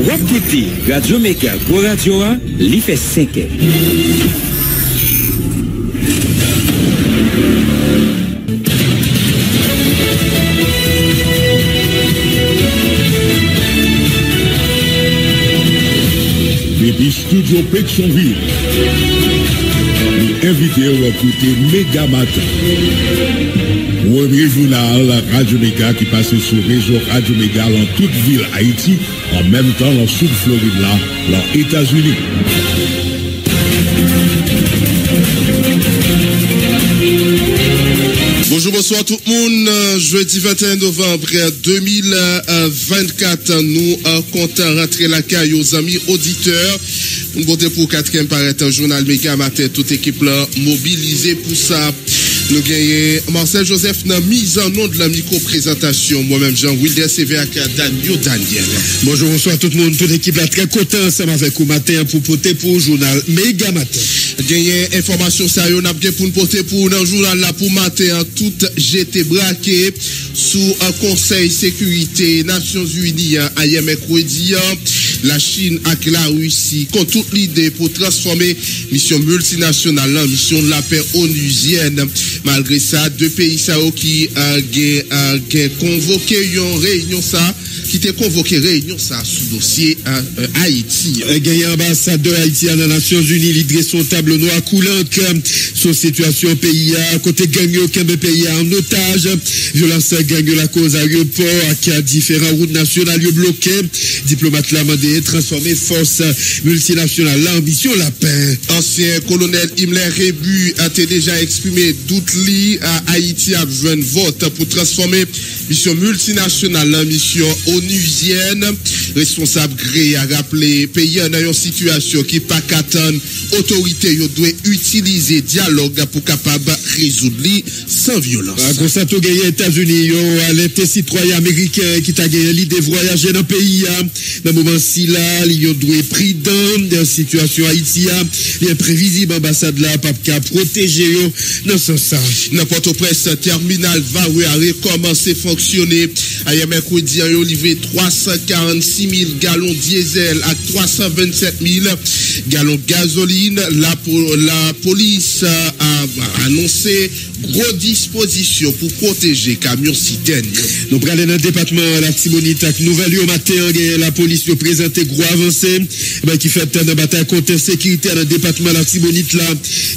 Wapkouti, Radio Mega, Go Radio A, li fait 5 ans. Depuis Studio Pétionville, nous invitons à écouter Méga Matin. Premier journal Radio Méga qui passe sur le réseau Radio Méga dans toute ville Haïti, en même temps dans sud Floride là, dans les États-Unis. Bonjour, bonsoir tout le monde. Jeudi 21 novembre 2024, nous comptons rentrer la caille aux amis auditeurs. Nous votons pour 4e paraître un journal Méga Matin, toute équipe là mobilisée pour ça. Nous gagnons Marcel Joseph dans mise en nom de la micro-présentation. Moi-même, Jean-Wilder CVAK, Daniel. Bonjour, bonsoir tout le monde. Toute l'équipe là très content ensemble avec vous matin pour porter pour le journal Méga Matin. Gagné information sérieuse, on a bien pour nous porter pour le journal là pour matin. Tout j'étais braqué sous un conseil sécurité Nations Unies hier mercredi. La Chine avec la Russie contre toute l'idée pour transformer mission multinationale en mission de la paix onusienne. Malgré ça, deux pays qui ont convoqué une réunion qui était convoqué réunion sous dossier Haïti. Gagné ambassadeur haïtien dans les Nations Unies, l'idée son tableau noir coulant sur situation pays à côté gagne aucun pays en otage. Violence gagne la cause aéroport qui a différentes routes nationales bloquées. Diplomate l'a demandé transformer force multinationale en mission la paix. Ancien colonel Himmler Rébu a déjà exprimé doute li à Haïti a besoin de vote pour transformer mission multinationale en mission onusienne. Responsable gré a rappelé pays dans une situation qui pas qu'attendre autorité yo doit utiliser dialogue pour capable résoudre sans violence. À constater que les États-Unis yo alerté citoyens américains qui t'a gagné l'idée de voyager dans le pays dans moment si là yo doit prudent dans situation haïtienne, l'imprévisible ambassade là pas qu'à protéger yo dans ce sens. N'importe presse terminal va recommencer fonctionner. Hier mercredi yo livré 346 000 gallons diesel à 327 000 gallons gasoline. La police a annoncé gros dispositions pour protéger camions citernes. Nous prenons dans le département la Tibonite avec nouvelle au matin, la police a présenté gros avancées qui fait une bataille contre la sécurité dans le département la Tibonite là.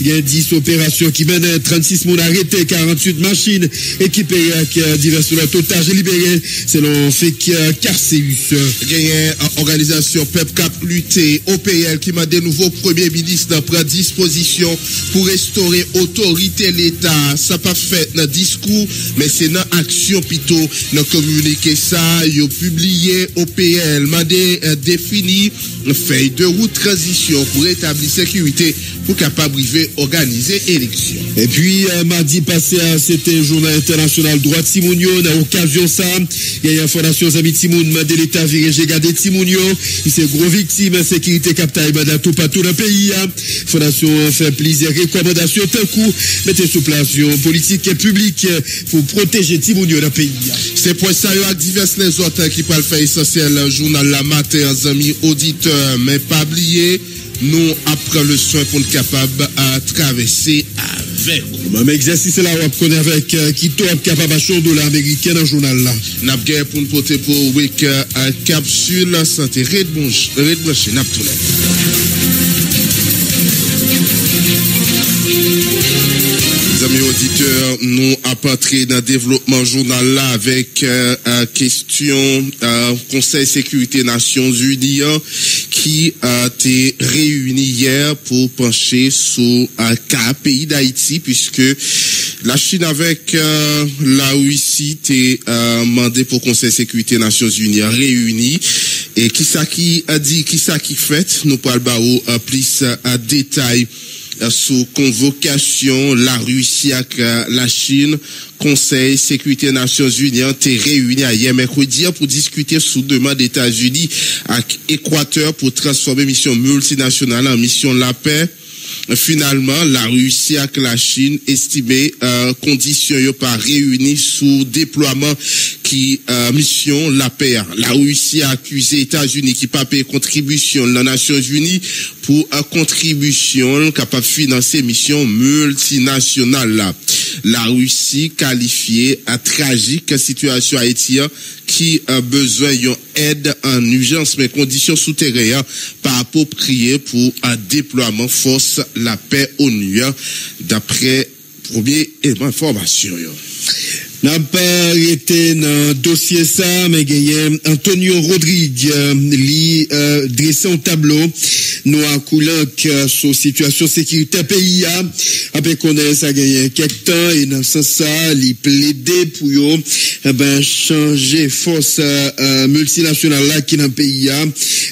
Il y a 10 opérations qui mènent 36 personnes arrêtées, 48 machines équipées avec divers otages libérés selon FEC Carceus. Il y a une organisation PEPCAP lutter OPL qui m'a de nouveau premier ministre prend disposition pour restaurer autorité l'État. Ça pas fait dans discours mais c'est dans action plutôt dans communiqué ça yo publié OPL m'a défini une feuille de route transition pour établir sécurité pour capable arriver organiser élection. Et puis mardi passé c'était journée internationale droit Timounio dans occasion ça il y a une fondation Amis Timoun mandé l'état viré garder Timounio il c'est gros victime sécurité captaille dans tout partout dans le pays fondation fait plusieurs recommandations tant coup mettez sous place politique et publique pour protéger Timounio dans le pays. C'est pour ça avec divers les autres qui parlent faire essentiel journal la matin amis auditeurs mais pas oublier nous apprenons le soin pour être capable à traverser avec. Même exercice là on connaît avec qui est capable à chaud de l'américain dans le journal là. N'a pas pour nous porter pour week capsule santé red branché n'a tout là. Amis auditeurs, nous apporterons dans le développement journal là avec question Conseil sécurité Nations Unies qui a été réuni hier pour pencher sur un cas pays d'Haïti puisque la Chine avec la Russie a demandé pour Conseil sécurité Nations Unies réuni et qui ça qui a dit qui ça qui fait nous parlons plus détail sous convocation la Russie avec la Chine. Conseil sécurité Nations Unies ont été réunis hier mercredi pour discuter sous demande des États-Unis avec Équateur pour transformer mission multinationale en mission de la paix. finalement, la Russie avec la Chine estimé conditions yo pas réunies sous déploiement qui mission la paix. La Russie a accusé États-Unis qui pas payer contribution dans les Nations Unies pour contribution capable de financer mission multinationale là. La Russie qualifiée à tragique situation haïtienne qui a besoin d'une aide en urgence mais conditions souterraines pas appropriées pour un déploiement force la paix ONU d'après première information. N'a pas été dans dossier ça, mais gagné Antonio Rodrigue, lui, dressé un tableau, nous a coulant que sur situation sécurité pays, après qu'on ait ça gagné quelque temps, et dans ce sens, il plaidé pour yo, changer force, multinationale là, qui dans le pays,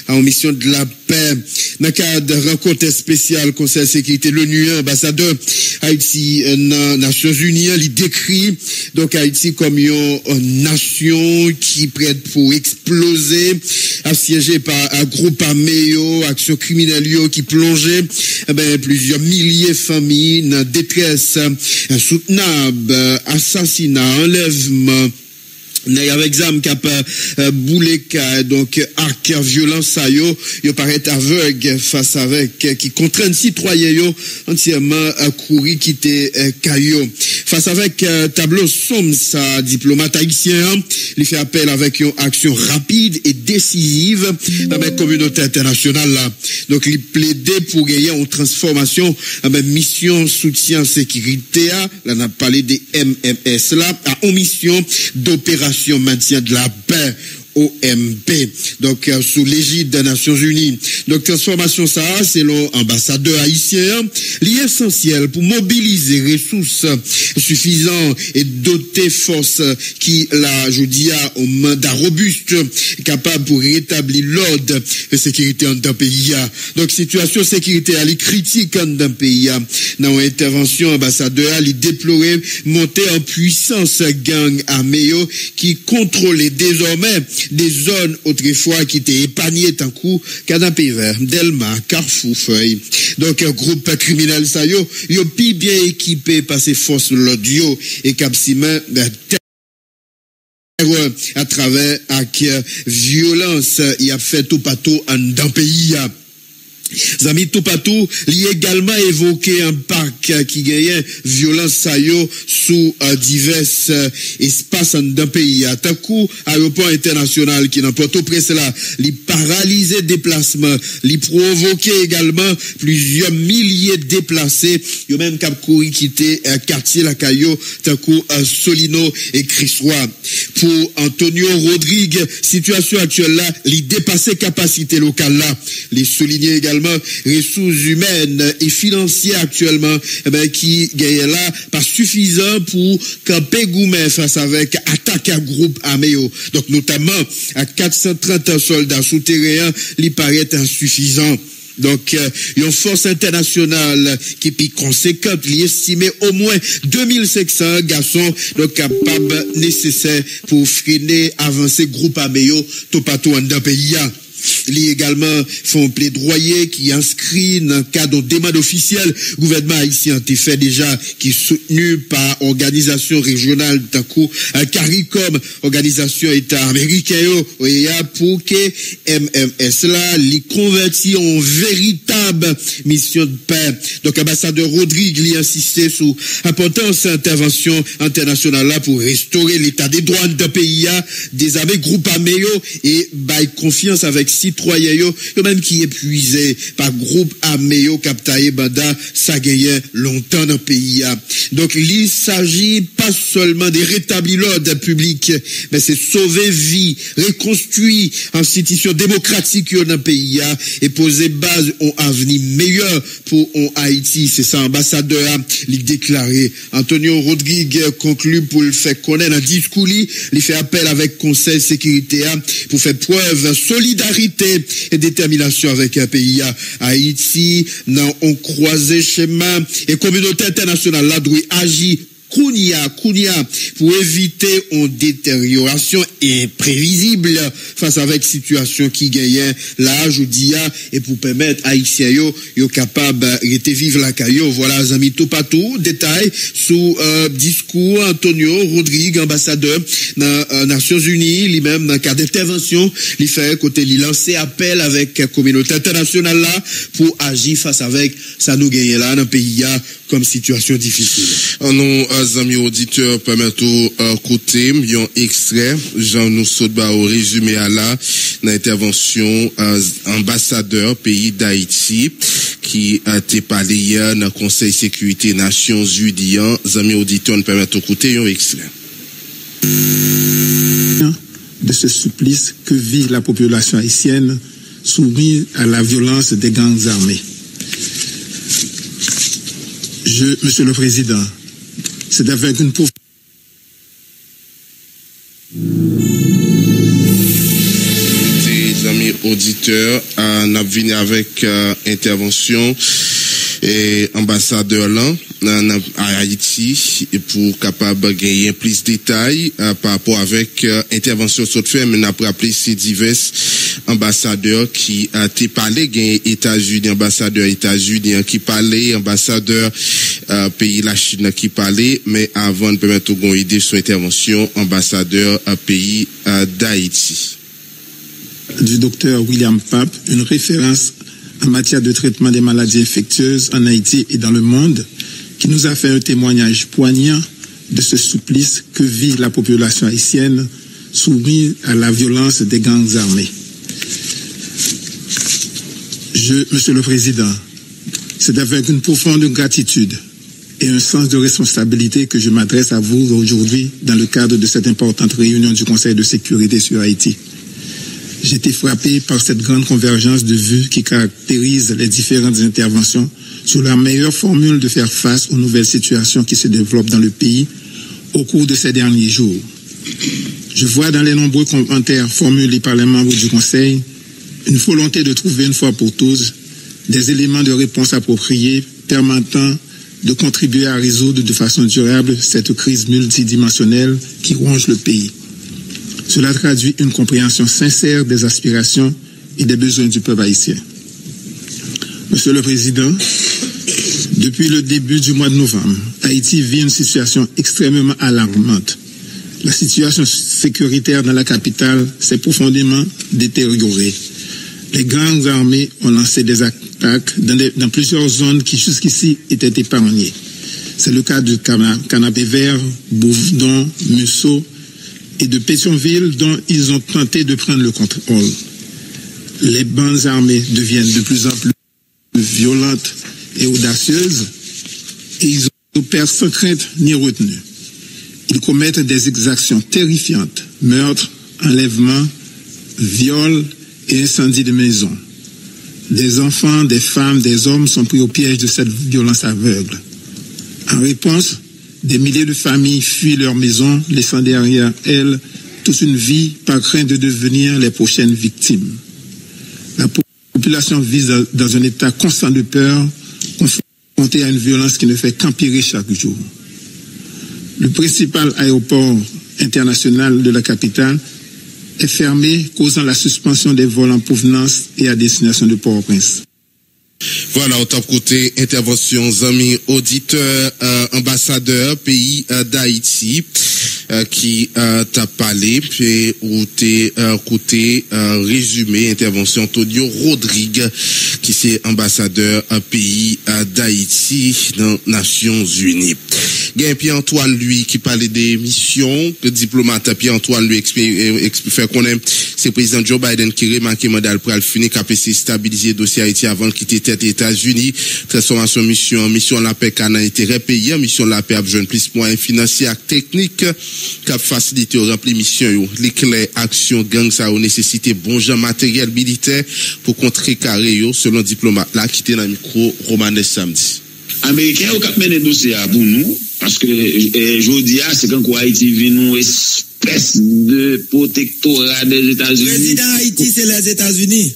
en mission de la paix. Dans le cadre de rencontre spéciale Conseil de sécurité, l'ONU, ambassadeur Haïti, Nations Unies, il décrit, donc, Haïti comme une nation qui prête pour exploser, assiégée par un groupe armé, action criminelle qui plongeait, plusieurs milliers de familles dans détresse insoutenable, assassinat, enlèvement. Avec zam cap boulé donc arc violence ça yo paraît aveugle face avec qui contraint citoyens yo entièrement à courir quitter caillou face avec tableau somme ça diplomate haïtien il fait appel avec une action rapide et décisive dans la communauté internationale là donc il plaidait pour gagner une transformation mission soutien sécurité là on a parlé des MMS là à une mission d'opération maintien de la paix OMP, donc sous l'égide des Nations Unies. Donc transformation ça, selon ambassadeur haïtien, l'essentiel pour mobiliser ressources suffisantes et doter force qui la jeudi a un mandat robuste capable pour rétablir l'ordre et sécurité dans le pays. Donc situation sécurité elle est critique dans le pays. Dans l'intervention ambassadeur, il déplorait monter en puissance gang armé qui contrôlait désormais des zones autrefois qui étaient épargnées tant coup Canapé Vert, Delma, Carrefour, Feuille. Donc un groupe criminel ça yo pi bien équipé par ces forces l'audio et Cap-Simen à travers avec violence il a fait tout partout dans le pays. Zami tout partout, il a également évoqué un parc qui gagne violence sayo sous divers espaces dans le pays. À tant coup, aéroport international qui n'a pas tout près là, il paralysé déplacement, il provoqué également plusieurs milliers de déplacés, yo même cap couri quitter quartier la Caillou, tant coup Solino et Crisroy. Pour Antonio Rodrigue, situation actuelle là, il dépassé capacité locale là, les souligner également ressources humaines et financières actuellement qui gagne là pas suffisant pour camper gourmet face avec attaque à groupe armé donc notamment à 430 soldats souterrains il paraît insuffisant. Donc, une force internationale qui est conséquente, il estimé au moins 2500 garçons donc capables nécessaires pour freiner avancer groupe armé tout partout dans le pays. Il également font plaidoyer qui inscrit dans le cadre de demande officielle gouvernement haïtien a fait déjà qui est soutenu par organisation régionale d'un coup CARICOM organisation état américain pour que MMS là les convertit en véritable mission de paix. Donc ambassadeur Rodrigue il insisté sur l'importance d'intervention internationale là pour restaurer l'état des droits de pays des armées groupes armés et bail confiance avec citoyens yo même qui épuisé par groupe armé yo captaye banda ça gagne longtemps dans le pays. Donc il s'agit pas seulement de rétablir l'ordre public mais c'est sauver vie, reconstruire institution démocratique dans le pays et poser base au avenir meilleur pour Haïti. C'est ça ambassadeur il déclaré. Antonio Rodrigue conclut pour le faire connaître un discours il fait appel avec Conseil de sécurité pour faire preuve solidarité et détermination avec un pays. Haïti, on croisé chemin et communauté internationale là doit agir Kounia, pour éviter une détérioration imprévisible face avec situation qui gagne là, je dis, et pour permettre Haïtiens yo capable de vivre la caillou. Voilà, amis, tout partout, détail sous discours Antonio Rodrigue, ambassadeur dans Nations Unies, lui-même dans le cadre d'intervention, il fait côté il lancer appel avec la communauté internationale là pour agir face avec ça nous gagne là dans le pays comme situation difficile. Nos amis auditeurs permettent côté un extrait Jean nous saute au résumé à la l'intervention ambassadeur pays d'Haïti qui a été parlé hier dans le Conseil sécurité Nations Unies. Amis auditeurs nous permettent d'écouter un extrait. De ce supplice que vit la population haïtienne soumise à la violence des gangs armés. Monsieur le Président, c'est avec une profonde... Amis auditeurs, on a venu avec intervention et ambassadeur là à Haïti pour capable gagner plus de détails par rapport avec intervention sur fait, mais on a rappelé ces divers ambassadeurs qui a été parlé gagné États-Unis, ambassadeur États-Unis qui parlait, ambassadeur pays la Chine qui parlait, mais avant de permettre une idée sur intervention ambassadeur pays d'Haïti. Du docteur William Pape, une référence en matière de traitement des maladies infectieuses en Haïti et dans le monde, qui nous a fait un témoignage poignant de ce supplice que vit la population haïtienne soumise à la violence des gangs armés. Monsieur le Président, c'est avec une profonde gratitude et un sens de responsabilité que je m'adresse à vous aujourd'hui dans le cadre de cette importante réunion du Conseil de sécurité sur Haïti. J'ai été frappé par cette grande convergence de vues qui caractérise les différentes interventions sur la meilleure formule de faire face aux nouvelles situations qui se développent dans le pays au cours de ces derniers jours. Je vois dans les nombreux commentaires formulés par les membres du Conseil une volonté de trouver une fois pour tous des éléments de réponse appropriés permettant de contribuer à résoudre de façon durable cette crise multidimensionnelle qui ronge le pays. Cela traduit une compréhension sincère des aspirations et des besoins du peuple haïtien. Monsieur le Président, depuis le début du mois de novembre, Haïti vit une situation extrêmement alarmante. La situation sécuritaire dans la capitale s'est profondément détériorée. Les gangs armés ont lancé des attaques dans plusieurs zones qui jusqu'ici étaient épargnées. C'est le cas de Canapé Vert, Bourdon, Musso, et de Pétionville dont ils ont tenté de prendre le contrôle. Les bandes armées deviennent de plus en plus violentes et audacieuses et ils opèrent sans crainte ni retenue. Ils commettent des exactions terrifiantes, meurtres, enlèvements, viols et incendies de maisons. Des enfants, des femmes, des hommes sont pris au piège de cette violence aveugle. En réponse, des milliers de familles fuient leur maison, laissant derrière elles toute une vie par crainte de devenir les prochaines victimes. La population vit dans un état constant de peur, confrontée à une violence qui ne fait qu'empirer chaque jour. Le principal aéroport international de la capitale est fermé, causant la suspension des vols en provenance et à destination de Port-au-Prince. Voilà, au top côté intervention, amis auditeurs, ambassadeurs pays d'Haïti qui t'a parlé puis ou t'es côté résumé intervention Antonio Rodrigue qui c'est ambassadeur pays d'Haïti dans Nations Unies. Gain Pierre-Antoine lui qui parlait des missions que diplomate Pierre-Antoine lui fait connaître c'est président Joe Biden qui remarque mandat pour le finir capacité stabiliser dossier Haïti avant de quitter tête États-Unis transformation mission la paix canal intérêt pays mission la paix a besoin plus moyens financiers et techniques qui faciliter remplir mission l'éclair action gang ça nécessité bon genre matériel militaire pour contrecarrer yo selon diplomate là qui était dans micro Romanes samedi. Américains ont mené dossier pour nous parce que jodi a c'est quand Haïti vient nous espèce de protectorat des États-Unis. Président Haïti c'est les États-Unis.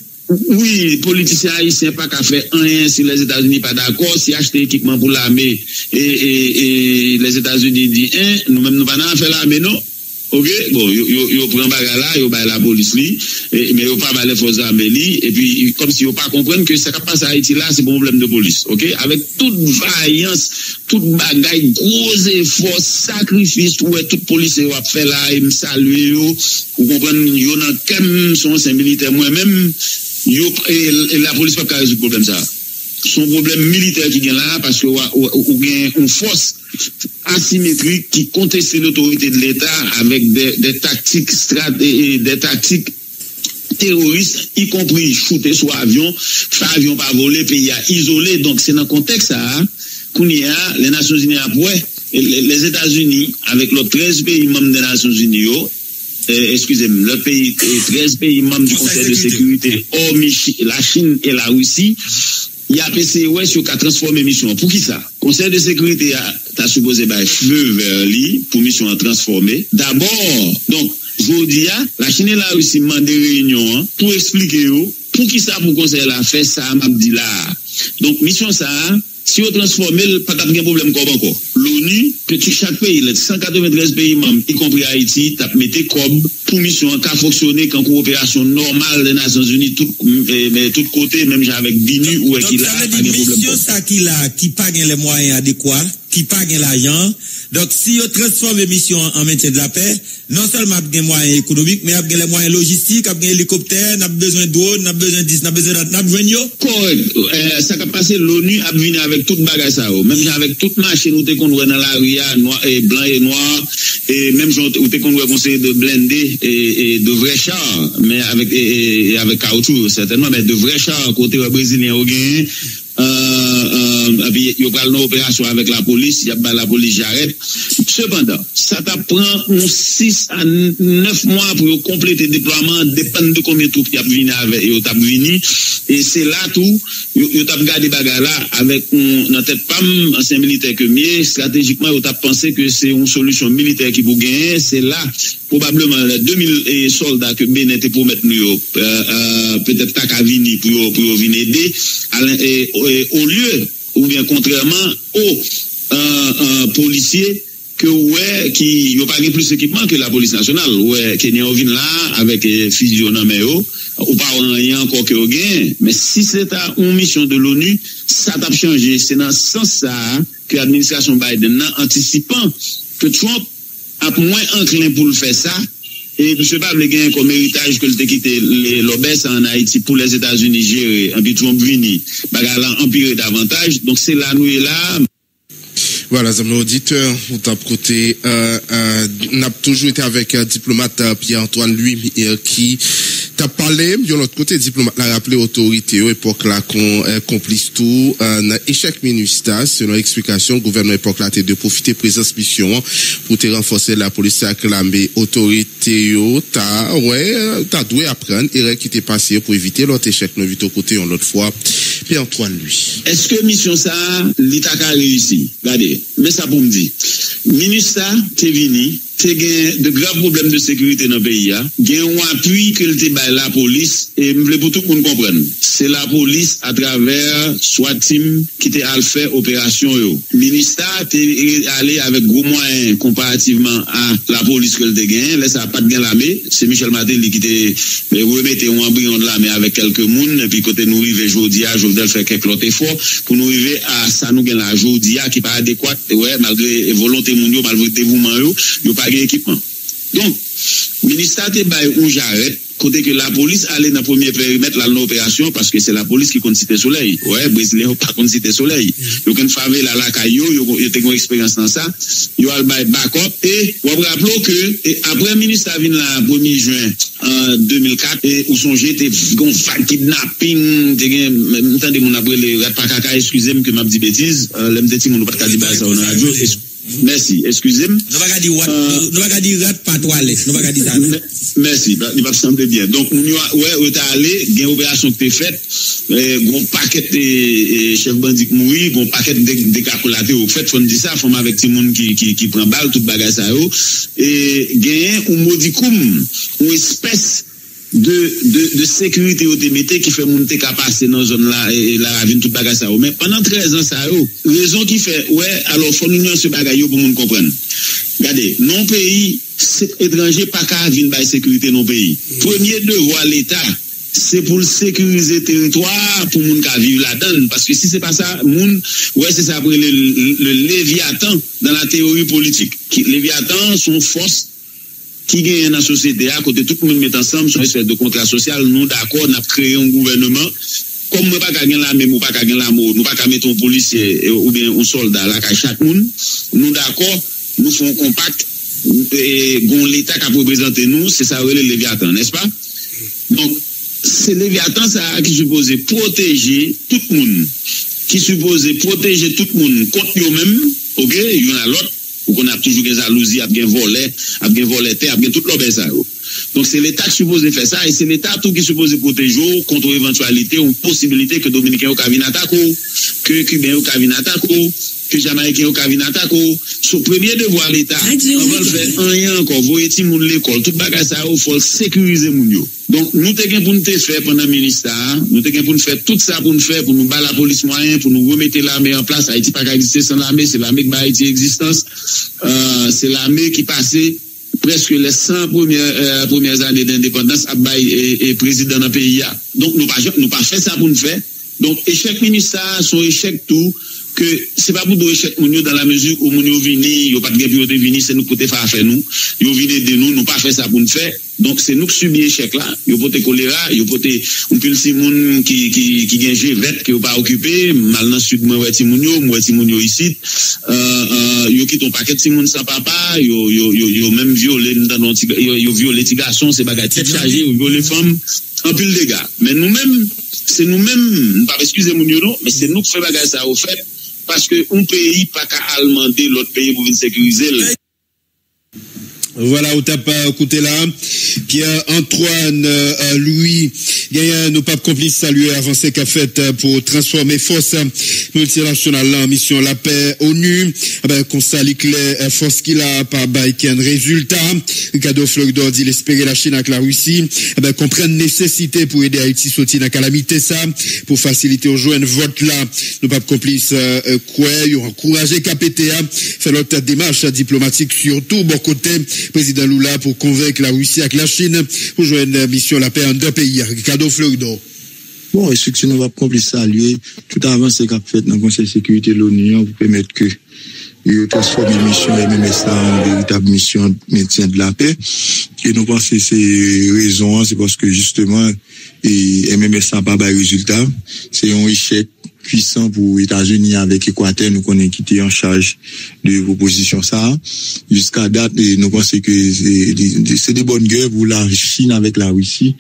oui, politiciens haïtiens pas qu'à faire rien si les États-Unis pas d'accord, si acheter équipement pour l'armée et les États-Unis disent nous-mêmes nous pas faire l'armée non. OK, bon, yo prend bagarre là, yo ba la police li, mais yo pas ba les forces armées li et puis comme si yo pas comprendre que ça qui passe à Haïti là, c'est un problème de police. OK, avec toute vaillance, toute bagaille, gros efforts, sacrifice, ouais toute police yo a fait là, et me saluer yo, vous comprenez, yo nan kem son ancien militaire moi-même, yo et la police pas résoudre problème ça. Son problème militaire qui vient là parce que ou gain une force asymétrique qui conteste l'autorité de l'État avec des tactiques des tactiques terroristes, y compris shooter sur avion, faire avion pas voler, pays à isoler. Donc c'est dans le contexte ça qu'on y a les Nations Unies après les États-Unis avec les 13 pays membres des Nations Unies excusez-moi, le pays 13 pays membres du Conseil de sécurité, hormis la Chine et la Russie. Il y a PCOS qui a transformé mission. Pour qui ça? Conseil de sécurité a supposé feu vers lui pour mission à transformer. D'abord, donc, je dis, la Chine et la Russie demandent des réunions pour expliquer pour qui ça pour conseil a fait ça, m'a dit là. Donc, mission ça, si on transforme, pas de problème comme encore. L'ONU, que chaque pays, les 193 pays membres, y compris Haïti, t'as mis comme pour mission qui fonctionner qu'en coopération normale des Nations Unies, mais tout côté, même avec BINU ou qui là, pas de problème. Mission ça qui pas les moyens adéquats, qui pas l'argent. Donc, si on transforme les missions en maintien de la paix, non seulement il y a des moyens économiques, mais il y a des moyens logistiques, il y a des hélicoptères, il y a besoin de drones, il y a besoin de 10, il y a besoin de correct. Ça a passé, l'ONU a venu avec toute bagage ça. Même avec toute machine où tu qu'on voit dans la rue, blanc et noir, et même où tu qu'on voit conseiller de blindés et de vrais chars, mais avec caoutchouc, certainement, mais de vrais chars, côté brésilien au gain. Il y a une opération avec la police, il y a la police j'arrête. Cependant, ça t'apprend 6 à 9 mois pour compléter le déploiement, dépend de combien de troupes il y a venu avec, et c'est là tout, il t'a gardé bagarre là avec notre tête PAM, ancien militaire que mieux, stratégiquement, il t'a pensé que c'est une solution militaire qui vous gagne, c'est là, probablement, les 2000 soldats que Bénin était pour mettre nous, peut-être t'as qu'à venir pour venir aider, au lieu, ou bien contrairement aux policiers que qui n'ont pas plus d'équipement que la police nationale, qui n'y a là avec fusion dans ou pas rien encore que gain, mais si c'est une mission de l'ONU, ça t'a changé, c'est dans ce sens ça que l'administration Biden anticipant que Trump a moins enclin pour le faire ça. Et M. Pable gagne comme héritage que le quitté l'obès en Haïti pour les États-Unis gérer, un peu Trump vini, bagarre empiré davantage. Donc c'est là, nous et là. Voilà, amis auditeurs, on t'a côté, n'a toujours été avec un diplomate Pierre-Antoine lui qui t'a parlé de l'autre côté diplomate l'a rappelé autorité au époque là qu'on complice tout un échec ministère selon explication gouvernement époque là de profiter présence mission pour te renforcer la police acclamé autorité t'as dû apprendre et qui t'est passé pour éviter l'autre échec nous vite au côté une autre fois Pierre-Antoine lui. Est-ce que mission ça l'État a réussi? Regardez, mais ça pour me dire. Ministère t'es venu, t'es gain de graves problèmes de sécurité dans le pays, gain un appui que le débat la police et me pour tout le monde comprendre. C'est la police à travers SWAT team qui t'est à faire opération yo. Ministère t'es allé avec gros moyens comparativement à la police que le gain, là ça pas de gain l'armée, c'est Michel Martelly qui t'est remetté un embryon de l'armée avec quelques moun et puis côté nous arriver Jodia, Jovenel fait quelques autres efforts pour nous arriver à ça nous gain la Jodia qui pas adéquate malgré volonté moun yo malgré dévouement yo pas gain équipement. Donc ministère te bail ou j'arrête côté que la police allait dans premier périmètre là l'opération parce que c'est la police qui compte cité soleil brésilien pas compte cité soleil yo quand favela la caillou yo te une expérience dans ça yo al bail backup et on rappelons que après ministère vient là 1er juin 2004 et où son j'étais gon kidnapping de entendez mon après les pas caca excusez-moi que m'a dit bêtise l'aime dit mon pas dire ça on radio. Merci, excusez-moi. Nous va dire rat pas toilette, nous va dire ça. Merci, il va sembler bien. Donc on est allé, il y a une opération qui est faite, un paquet de chef bandit mourir, un paquet de décalculatés au fait, faut dire ça, faut avec tout le monde qui prend balle, tout bagage ça et gain un modicum, une espèce de sécurité au TMT qui fait monter qu'à passer dans zone là et la ravine tout bagage ça. Mais pendant 13 ans ça raison qui fait alors faut nous ce bagage pour nous comprendre. Regardez, non pays c'est étranger pas qu'à venir bailler sécurité non pays. Premier devoir l'État c'est pour sécuriser le territoire pour moun ka vivre là-dedans parce que si c'est pas ça moun c'est ça après le Léviathan dans la théorie politique. Léviathan sont forces qui gagne dans la société à côté tout le monde met ensemble sur une espèce de contrat social nous d'accord on a créé un gouvernement comme nous pas gagner la même ou pas gagner l'amour nous pas mettre un policier ou bien un soldat là à chaque monde nous d'accord nous faisons un compact et gon l'état qui représente nous c'est ça le Léviathan n'est-ce pas donc c'est Léviathan ça qui supposé protéger tout le monde qui supposé protéger tout le monde contre eux-mêmes OK il y en a l'autre ou qu'on a toujours des jalousies, a bien volé terre, a bien toute l'obé ça. Donc c'est l'État qui supposé faire ça et c'est l'État tout qui supposé protéger contre éventualité ou possibilité que Dominicain au Cavin attaque que Cubain au Cavin attaque que Jamaïcain au Cavin attaque. Son premier devoir l'État, on va le faire rien encore, voyez ti moun l'école, tout bagage ça faut sécuriser moun yo. Donc nous te gen pour nous faire pendant ministère, nous te gen pour nous faire tout ça pour nous faire pour nous battre la police moyen, pour nous remettre l'armée en place. Haïti pas exister sans l'armée, c'est l'armée qui bat Haïti existence. C'est l'armée qui passait presque les 100 premières années d'indépendance à bail et président dans le pays. Donc nous pas fait ça pour nous faire. Donc échec ministère, son échec tout que c'est pas pour nous échec moun yo dans la mesure où moun yo vini, yo pas de gain vini, c'est nous côté faire affaire nous. Yo vini de nous pas fait ça pour nous faire. Donc c'est nous qui subit échec là, yo pote choléra, yo pote on pile si moun qui gagne G20 qui yo pas occupé, mal dans sud moi ti moun yo ici. Yo qui ton paquet ti moun sans papa, yo même violé dans yo violé ti garçon, c'est bagay tête chargé, yo violé femme en pile dégâts. Mais nous-mêmes, c'est nous-mêmes, pas excuser moun yo non, mais c'est nous qui fait bagay ça au fait parce que un pays pas qu'à demander l'autre pays pour venir sécuriser. Voilà, où t'as pas écouté là. Pierre-Antoine Louis, nos papes complices salués avancé qu'a fait pour transformer force multinationale en mission la paix ONU. Constat clair, force qu'il a par un résultat. Ricardo Florida dit l'espérer la Chine avec la Russie. Comprendre nécessité pour aider Haïti sortir dans la calamité ça, pour faciliter au joint vote là. Nos papes complices, ils ont encouragé KPTA, faire l'autre démarche diplomatique surtout, bon côté, président Lula pour convaincre la Russie avec la Chine pour jouer une mission la paix en deux pays. Ricardo Florido. Bon, effectivement, on va compliquer saluer tout avancé qu'a fait dans le Conseil de sécurité de l'ONU pour permettre que il transforme la mission MMSA en véritable mission de maintien de la paix. Et nous pensons que c'est raison, c'est parce que justement, MMSA n'a pas de résultat. C'est un échec puissant pour les États-Unis avec Équateur, nous connaissons qui était en charge de proposition ça. Jusqu'à date, nous pensons que c'est des bonnes guerres pour la Chine avec la Russie.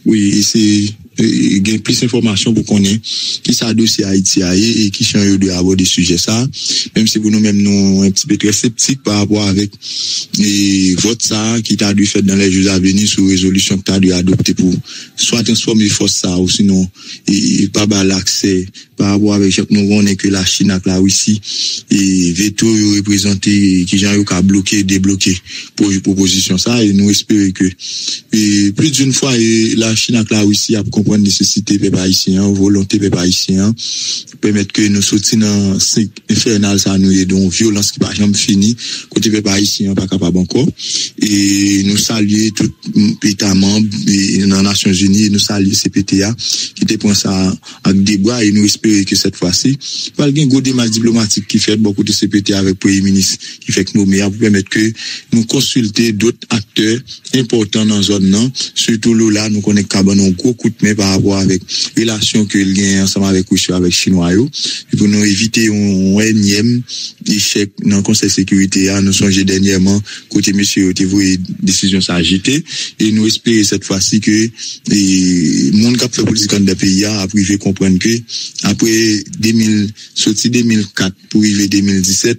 Oui, et c'est il y a plus d'informations pour qu'on ait qui s'adosse à Haïti et qui change de aborder des sujets ça, même si pour nous-mêmes nous un petit peu très sceptiques par rapport avec les votes ça qui t'a dû faire dans les jours à venir sur résolution que t'as dû adopter pour soit transformer force ça ou sinon et pas l'accès par rapport avec chaque nous on est que la Chine avec la Russie et veto représenté qui j'en a bloqué débloqué pour une proposition ça et nous espérons que plus d'une fois la Chine avec la Russie a comprendre nécessité peuple haïtien volonté peuple haïtien permettre que nous sortions dans cinq infernal ça nous est donc violence qui pas jamais fini côté peuple haïtien pas capable encore et nous saluer tout état membre dans les Nations Unies nous saluer CPTA qui te prend ça avec des bras et nous espérons que cette fois-ci pas le gros démarche diplomatique qui fait beaucoup de CPTA avec premier ministre qui fait que nous meilleurs pour permettre que nous consulter d'autres acteurs importants dans zone non surtout là nous connaît Cabane un gros coup de main par rapport avec relation que il gagne ensemble avec Russie avec chinois yo pour nous éviter un énième échec dans le Conseil de sécurité nous songer dernièrement côté monsieur ont voulu décision s'agiter et nous espérer cette fois-ci que les monde qui fait politique dans le pays a privé comprendre que après 2004 pour arriver 2017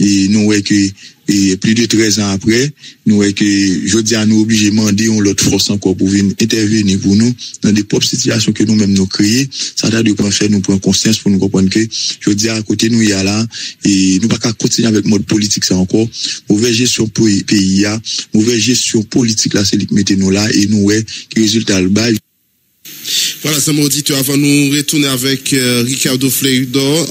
et nous voyons que Et plus de 13 ans après, nous voyons que, je dis à nous obligés de demander l'autre force encore pour venir intervenir pour nous dans des propres situations que nous-mêmes nous créons. Ça doit de quoi faire, nous prendre conscience pour nous comprendre que, je dis à côté nous, il y a là, et nous pas qu'à continuer avec mode politique, ça encore. Mauvaise gestion pour le pays, mauvaise gestion politique là, c'est qui mettez nous là, et nous, ouais, que résultat le bail. Voilà, c'est mon auditeur. Avant nous retourner avec Ricardo Fleuridor,